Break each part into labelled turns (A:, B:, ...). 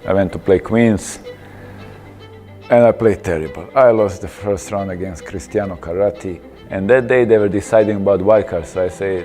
A: I went to play Queens, and I played terrible. I lost the first round against Cristiano Carratti, and that day they were deciding about wildcard. So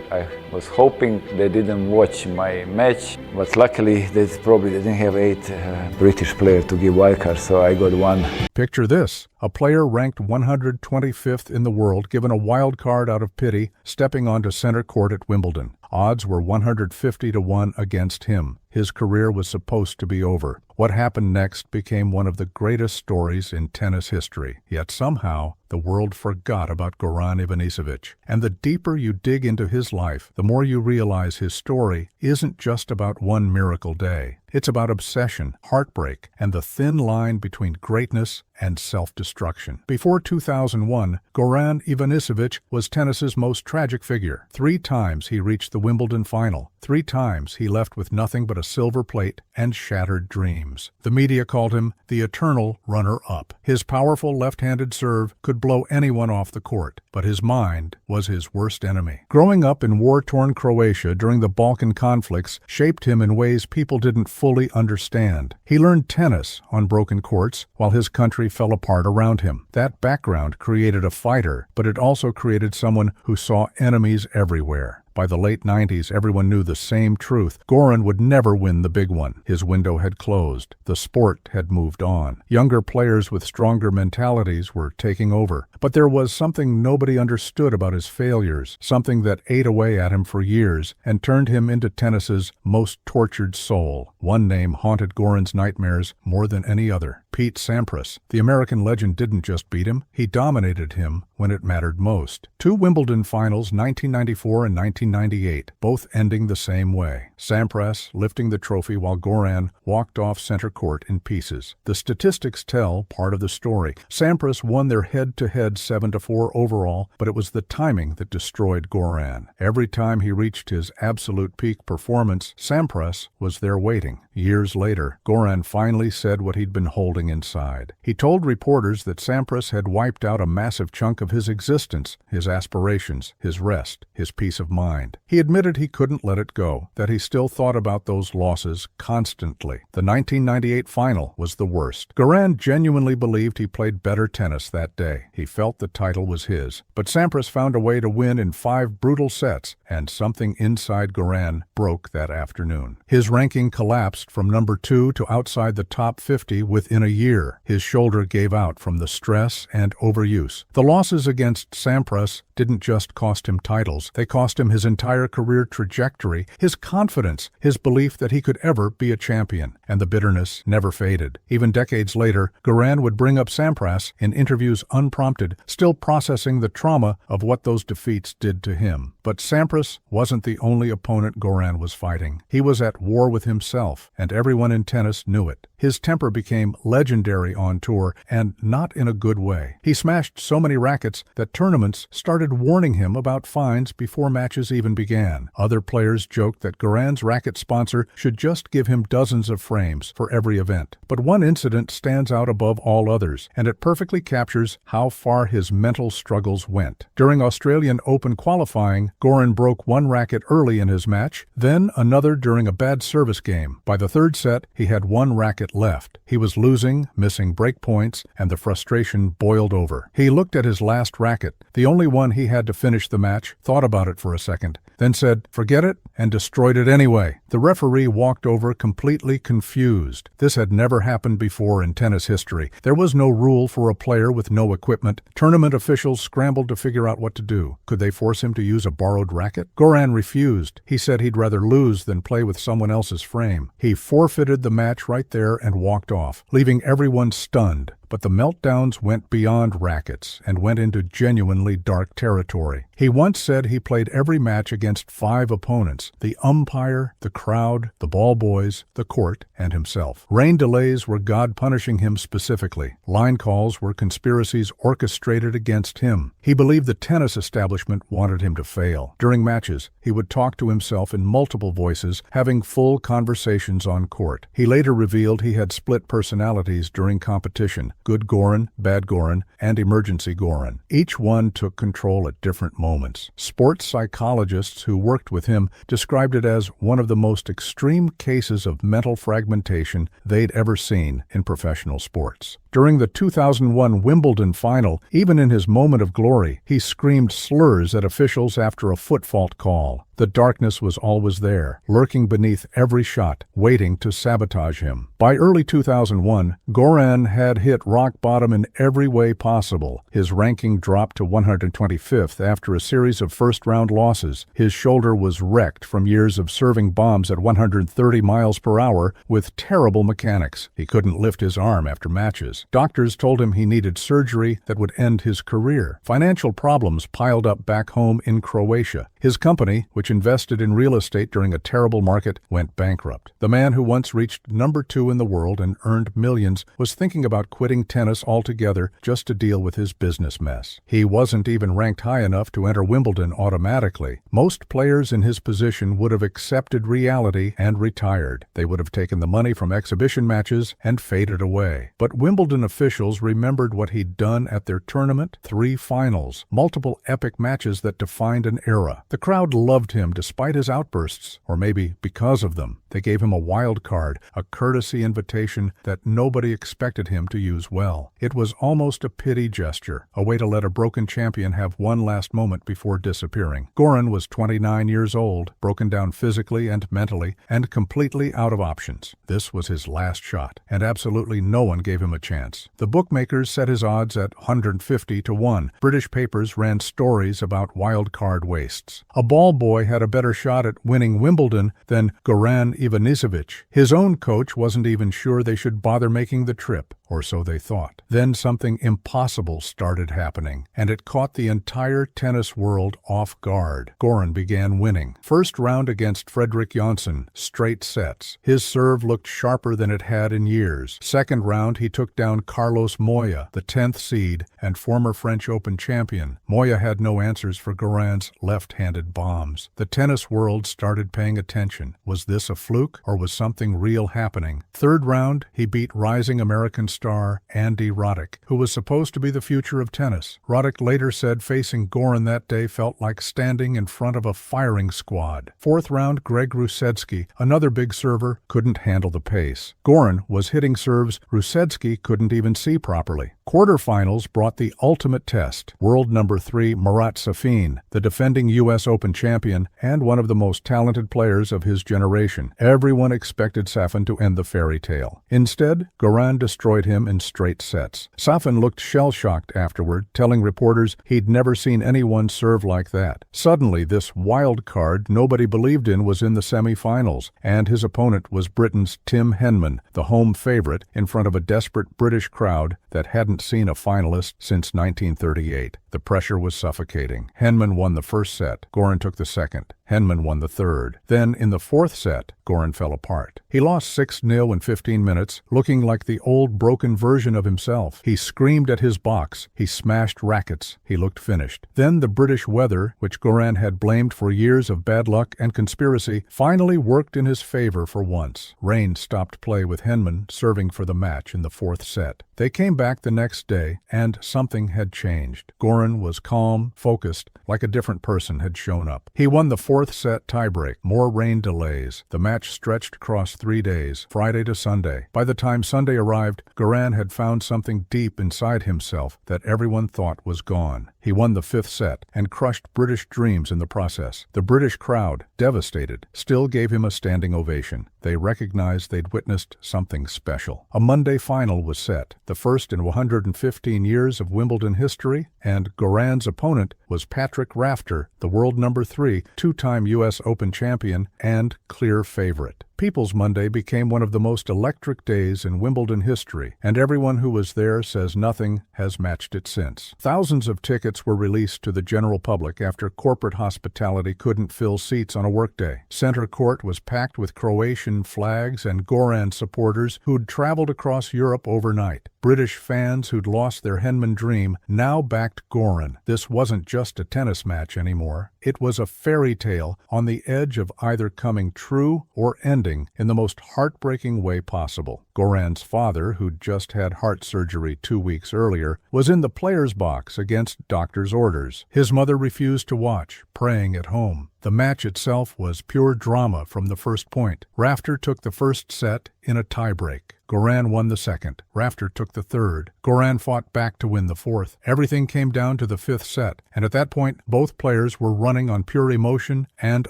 A: I was hoping they didn't watch my match, but luckily they didn't have 8 British players to give wildcard, so I got 1.
B: Picture this. A player ranked 125th in the world given a wild card out of pity, stepping onto center court at Wimbledon. Odds were 150 to 1 against him. His career was supposed to be over. What happened next became one of the greatest stories in tennis history. Yet somehow, the world forgot about Goran Ivanisevic. And the deeper you dig into his life, the more you realize his story isn't just about one miracle day. It's about obsession, heartbreak, and the thin line between greatness and self-destruction. Before 2001, Goran Ivanisevic was tennis's most tragic figure. 3 times he reached the Wimbledon final. 3 times he left with nothing but a silver plate and shattered dreams. The media called him the eternal runner-up. His powerful left-handed serve could blow anyone off the court, but his mind was his worst enemy. Growing up in war-torn Croatia during the Balkan conflicts shaped him in ways people didn't fully understand. He learned tennis on broken courts while his country fell apart around him. That background created a fighter, but it also created someone who saw enemies everywhere. By the late 90s, everyone knew the same truth. Goran would never win the big one. His window had closed. The sport had moved on. Younger players with stronger mentalities were taking over. But there was something nobody understood about his failures, something that ate away at him for years and turned him into tennis's most tortured soul. One name haunted Goran's nightmares more than any other: Pete Sampras. The American legend didn't just beat him, he dominated him when it mattered most. 2 Wimbledon finals, 1994 and 1998, both ending the same way. Sampras lifting the trophy while Goran walked off center court in pieces. The statistics tell part of the story. Sampras won their head-to-head 7-4 overall, but it was the timing that destroyed Goran. Every time he reached his absolute peak performance, Sampras was there waiting. Years later, Goran finally said what he'd been holding inside. He told reporters that Sampras had wiped out a massive chunk of his existence, his aspirations, his rest, his peace of mind. He admitted he couldn't let it go, that he still thought about those losses constantly. The 1998 final was the worst. Goran genuinely believed he played better tennis that day. He felt the title was his. But Sampras found a way to win in 5 brutal sets, and something inside Goran broke that afternoon. His ranking collapsed from number 2 to outside the top 50 within a year. His shoulder gave out from the stress and overuse. The losses against Sampras didn't just cost him titles. They cost him his entire career trajectory, his confidence, his belief that he could ever be a champion. And the bitterness never faded. Even decades later, Goran would bring up Sampras in interviews unprompted, still processing the trauma of what those defeats did to him. But Sampras wasn't the only opponent Goran was fighting. He was at war with himself, and everyone in tennis knew it. His temper became legendary on tour, and not in a good way. He smashed so many rackets that tournaments started warning him about fines before matches even began. Other players joked that Goran's racket sponsor should just give him dozens of frames for every event. But one incident stands out above all others, and it perfectly captures how far his mental struggles went. During Australian Open qualifying, Goran broke 1 racket early in his match, then another during a bad service game. By the 3rd set, he had 1 racket left. He was losing, missing break points, and the frustration boiled over. He looked at his last racket, the only one he had to finish the match, thought about it for a second, then said, "Forget it," and destroyed it anyway. The referee walked over completely confused. This had never happened before in tennis history. There was no rule for a player with no equipment. Tournament officials scrambled to figure out what to do. Could they force him to use a borrowed racket? Goran refused. He said he'd rather lose than play with someone else's frame. He forfeited the match right there and walked off, leaving everyone stunned. But the meltdowns went beyond rackets and went into genuinely dark territory. He once said he played every match against 5 opponents: the umpire, the crowd, the ball boys, the court, and himself. Rain delays were God punishing him specifically. Line calls were conspiracies orchestrated against him. He believed the tennis establishment wanted him to fail. During matches, he would talk to himself in multiple voices, having full conversations on court. He later revealed he had split personalities during competition. Good Goran, Bad Goran, and Emergency Goran. Each one took control at different moments. Sports psychologists who worked with him described it as one of the most extreme cases of mental fragmentation they'd ever seen in professional sports. During the 2001 Wimbledon final, even in his moment of glory, he screamed slurs at officials after a foot fault call. The darkness was always there, lurking beneath every shot, waiting to sabotage him. By early 2001, Goran had hit rock bottom in every way possible. His ranking dropped to 125th after a series of first-round losses. His shoulder was wrecked from years of serving bombs at 130 miles per hour with terrible mechanics. He couldn't lift his arm after matches. Doctors told him he needed surgery that would end his career. Financial problems piled up back home in Croatia. His company, which invested in real estate during a terrible market, went bankrupt. The man who once reached number 2 in the world and earned millions was thinking about quitting tennis altogether just to deal with his business mess. He wasn't even ranked high enough to enter Wimbledon automatically. Most players in his position would have accepted reality and retired. They would have taken the money from exhibition matches and faded away. But Wimbledon officials remembered what he'd done at their tournament: 3 finals, multiple epic matches that defined an era. The crowd loved him despite his outbursts, or maybe because of them. They gave him a wild card, a courtesy invitation that nobody expected him to use well. It was almost a pity gesture, a way to let a broken champion have one last moment before disappearing. Goran was 29 years old, broken down physically and mentally, and completely out of options. This was his last shot, and absolutely no one gave him a chance. The bookmakers set his odds at 150 to 1. British papers ran stories about wild card wastes. A ball boy had a better shot at winning Wimbledon than Goran Ivanisevic. His own coach wasn't even sure they should bother making the trip, or so they thought. Then something impossible started happening, and it caught the entire tennis world off guard. Goran began winning. First round against Fredrik Janssen, straight sets. His serve looked sharper than it had in years. Second round, he took down Carlos Moya, the 10th seed and former French Open champion. Moya had no answers for Goran's left-handed bombs. The tennis world started paying attention. Was this a fluke, or was something real happening? Third round, he beat rising American star Andy Roddick, who was supposed to be the future of tennis. Roddick later said facing Goran that day felt like standing in front of a firing squad. Fourth round, Greg Rusedski, another big server, couldn't handle the pace. Goran was hitting serves Rusedski couldn't even see properly. Quarterfinals brought the ultimate test. World number 3 Marat Safin, the defending U.S. Open champion and one of the most talented players of his generation. Everyone expected Safin to end the fairy tale. Instead, Goran destroyed him in straight sets. Safin looked shell-shocked afterward, telling reporters he'd never seen anyone serve like that. Suddenly, this wild card nobody believed in was in the semi-finals, and his opponent was Britain's Tim Henman, the home favorite, in front of a desperate British crowd that hadn't seen a finalist since 1938. The pressure was suffocating. Henman won the first set. Goran took the second. Henman won the third. Then, in the fourth set, Goran fell apart. He lost 6-0 in 15 minutes, looking like the old broken version of himself. He screamed at his box. He smashed rackets. He looked finished. Then the British weather, which Goran had blamed for years of bad luck and conspiracy, finally worked in his favor for once. Rain stopped play with Henman serving for the match in the fourth set. They came back the next day, and something had changed. Goran was calm, focused, like a different person had shown up. He won the fourth set tiebreak. More rain delays. The match stretched across 3 days, Friday to Sunday. By the time Sunday arrived, Goran had found something deep inside himself that everyone thought was gone. He won the fifth set and crushed British dreams in the process. The British crowd, devastated, still gave him a standing ovation. They recognized they'd witnessed something special. A Monday final was set, the first in 115 years of Wimbledon history, and Goran's opponent was Patrick Rafter, the world number 3, 2-time U.S. Open champion and clear favorite. People's Monday became one of the most electric days in Wimbledon history, and everyone who was there says nothing has matched it since. Thousands of tickets were released to the general public after corporate hospitality couldn't fill seats on a workday. Center court was packed with Croatian flags and Goran supporters who'd traveled across Europe overnight. British fans who'd lost their Henman dream now backed Goran. This wasn't just a tennis match anymore. It was a fairy tale on the edge of either coming true or ending in the most heartbreaking way possible. Goran's father, who'd just had heart surgery 2 weeks earlier, was in the player's box against doctor's orders. His mother refused to watch, praying at home. The match itself was pure drama from the first point. Rafter took the first set in a tiebreak. Goran won the second. Rafter took the third. Goran fought back to win the fourth. Everything came down to the fifth set, and at that point, both players were running on pure emotion and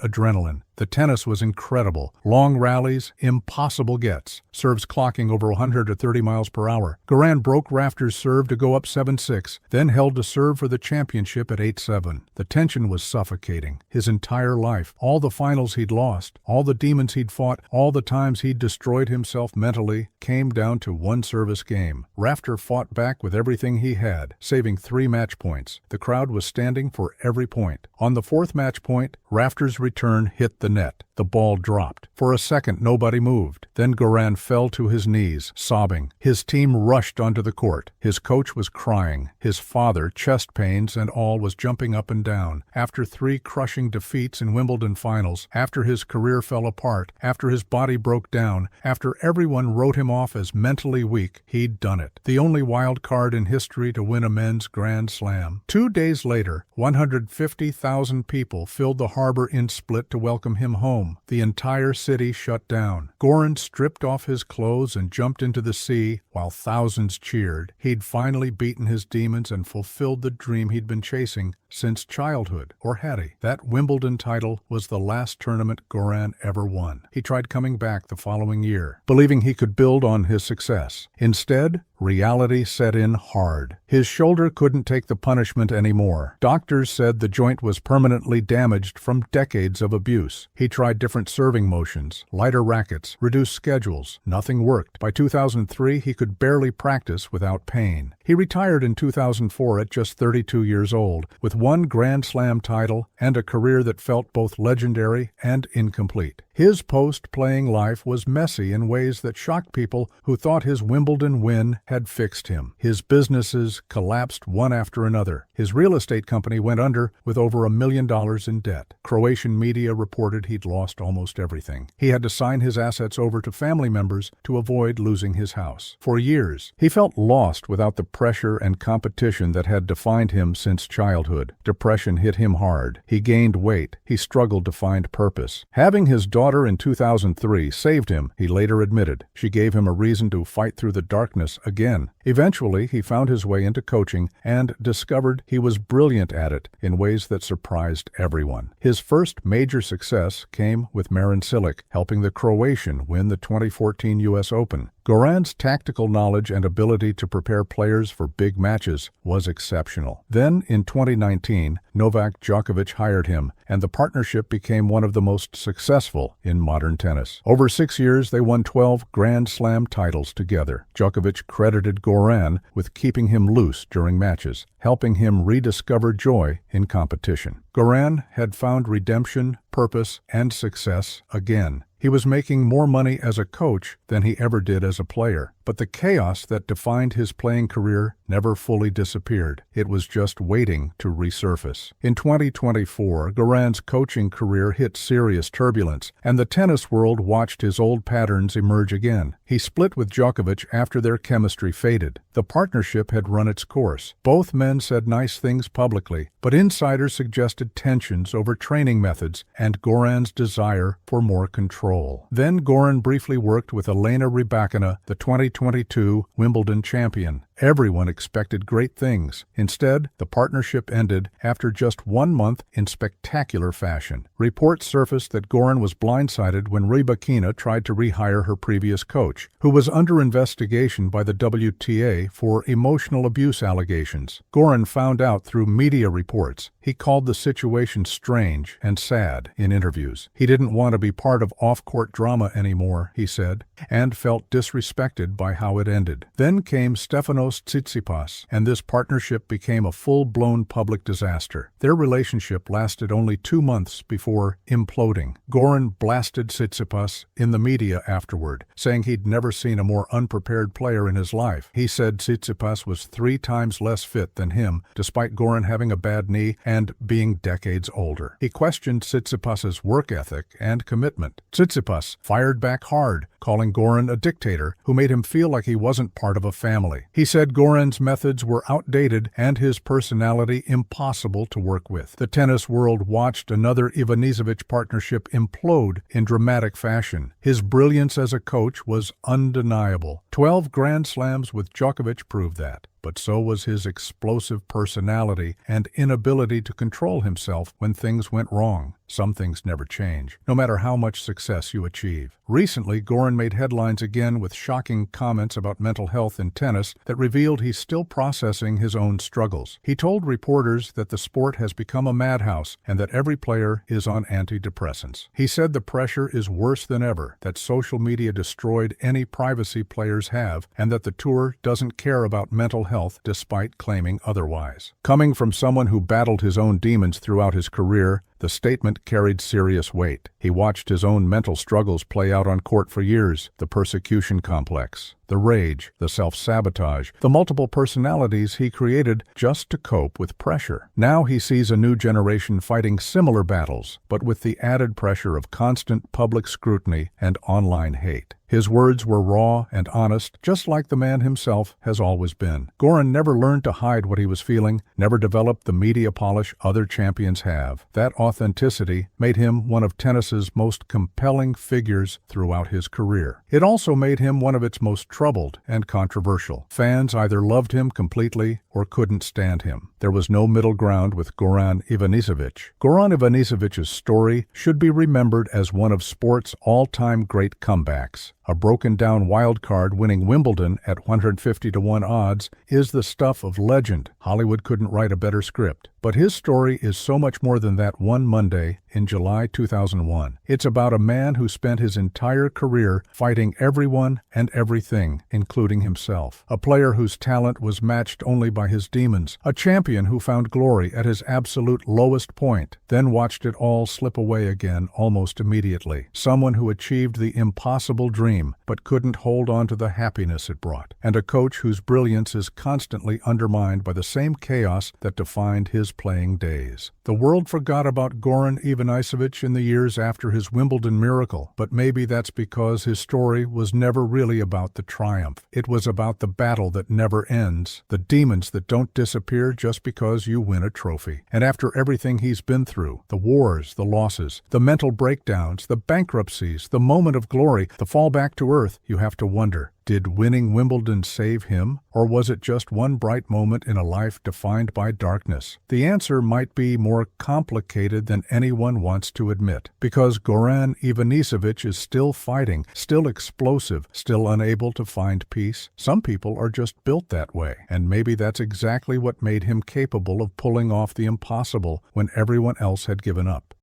B: adrenaline. The tennis was incredible. Long rallies, impossible gets. Serves clocking over 130 miles per hour. Goran broke Rafter's serve to go up 7-6, then held to serve for the championship at 8-7. The tension was suffocating. His entire life, all the finals he'd lost, all the demons he'd fought, all the times he'd destroyed himself mentally, came down to one service game. Rafter fought back with everything he had, saving 3 match points. The crowd was standing for every point. On the 4th match point, Rafter's return hit the net. The ball dropped. For a second, nobody moved. Then Goran fell to his knees, sobbing. His team rushed onto the court. His coach was crying. His father, chest pains and all, was jumping up and down. After 3 crushing defeats in Wimbledon finals, after his career fell apart, after his body broke down, after everyone wrote him off as mentally weak, he'd done it. The only wild card in history to win a men's Grand Slam. 2 days later, 150,000 people filled the harbor in Split to welcome him home. The entire city shut down. Goran stripped off his clothes and jumped into the sea while thousands cheered. He'd finally beaten his demons and fulfilled the dream he'd been chasing since childhood. Or had he? That Wimbledon title was the last tournament Goran ever won. He tried coming back the following year, believing he could build on his success. Instead, reality set in hard. His shoulder couldn't take the punishment anymore. Doctors said the joint was permanently damaged from decades of abuse. He tried different serving motions, lighter rackets, reduced schedules. Nothing worked. By 2003, he could barely practice without pain. He retired in 2004 at just 32 years old, with 1 Grand Slam title and a career that felt both legendary and incomplete. His post-playing life was messy in ways that shocked people who thought his Wimbledon win had fixed him. His businesses collapsed one after another. His real estate company went under with over $1 million in debt. Croatian media reported he'd lost almost everything. He had to sign his assets over to family members to avoid losing his house. For years, he felt lost without the pressure and competition that had defined him since childhood. Depression hit him hard. He gained weight. He struggled to find purpose. Having his daughter in 2003 saved him, he later admitted. She gave him a reason to fight through the darkness again. Eventually, he found his way into coaching and discovered he was brilliant at it in ways that surprised everyone. His first major success came with Marin Cilic, helping the Croatian win the 2014 U.S. Open. Goran's tactical knowledge and ability to prepare players for big matches was exceptional. Then, in 2019, Novak Djokovic hired him, and the partnership became one of the most successful in modern tennis. Over 6 years, they won 12 Grand Slam titles together. Djokovic credited Goran with keeping him loose during matches, helping him rediscover joy in competition. Goran had found redemption, purpose, and success again. He was making more money as a coach than he ever did as a player. But the chaos that defined his playing career never fully disappeared. It was just waiting to resurface. In 2024, Goran's coaching career hit serious turbulence, and the tennis world watched his old patterns emerge again. He split with Djokovic after their chemistry faded. The partnership had run its course. Both men said nice things publicly, but insiders suggested tensions over training methods and Goran's desire for more control. Then Goran briefly worked with Elena Rybakina, the 2022 Wimbledon champion. Everyone expected great things. Instead, the partnership ended after just 1 month in spectacular fashion. Reports surfaced that Goran was blindsided when Rybakina tried to rehire her previous coach, who was under investigation by the WTA for emotional abuse allegations. Goran found out through media reports. He called the situation strange and sad in interviews. He didn't want to be part of off-court drama anymore, he said, and felt disrespected by how it ended. Then came Stefanos Stefanos Tsitsipas, and this partnership became a full-blown public disaster. Their relationship lasted only 2 months before imploding. Goran blasted Tsitsipas in the media afterward, saying he'd never seen a more unprepared player in his life. He said Tsitsipas was 3 times less fit than him, despite Goran having a bad knee and being decades older. He questioned Tsitsipas's work ethic and commitment. Tsitsipas fired back hard, calling Goran a dictator who made him feel like he wasn't part of a family. He said Goran's methods were outdated and his personality impossible to work with. The tennis world watched another Ivanisevic partnership implode in dramatic fashion. His brilliance as a coach was undeniable. 12 Grand Slams with Djokovic proved that. But so was his explosive personality and inability to control himself when things went wrong. Some things never change, no matter how much success you achieve. Recently, Goran made headlines again with shocking comments about mental health in tennis that revealed he's still processing his own struggles. He told reporters that the sport has become a madhouse and that every player is on antidepressants. He said the pressure is worse than ever, that social media destroyed any privacy players have, and that the tour doesn't care about mental health despite claiming otherwise. Coming from someone who battled his own demons throughout his career, the statement carried serious weight. He watched his own mental struggles play out on court for years: the persecution complex, the rage, the self-sabotage, the multiple personalities he created just to cope with pressure. Now he sees a new generation fighting similar battles, but with the added pressure of constant public scrutiny and online hate. His words were raw and honest, just like the man himself has always been. Goran never learned to hide what he was feeling, never developed the media polish other champions have. That authenticity made him one of tennis's most compelling figures throughout his career. It also made him one of its most troubled and controversial. Fans either loved him completely or couldn't stand him. There was no middle ground with Goran Ivanisevic. Goran Ivanisevic's story should be remembered as one of sport's all-time great comebacks. A broken-down wildcard winning Wimbledon at 150-to-1 odds is the stuff of legend. Hollywood couldn't write a better script. But his story is so much more than that one Monday in July 2001. It's about a man who spent his entire career fighting everyone and everything, including himself. A player whose talent was matched only by his demons. A champion who found glory at his absolute lowest point, then watched it all slip away again almost immediately. Someone who achieved the impossible dream, but couldn't hold on to the happiness it brought. And a coach whose brilliance is constantly undermined by the same chaos that defined his playing days. The world forgot about Goran Ivanisevic in the years after his Wimbledon miracle, but maybe that's because his story was never really about the triumph. It was about the battle that never ends, the demons that don't disappear just because you win a trophy. And after everything he's been through, the wars, the losses, the mental breakdowns, the bankruptcies, the moment of glory, the fall back to earth, you have to wonder, did winning Wimbledon save him, or was it just one bright moment in a life defined by darkness? The answer might be more complicated than anyone wants to admit, because Goran Ivanisevic is still fighting, still explosive, still unable to find peace. Some people are just built that way, and maybe that's exactly what made him capable of pulling off the impossible when everyone else had given up.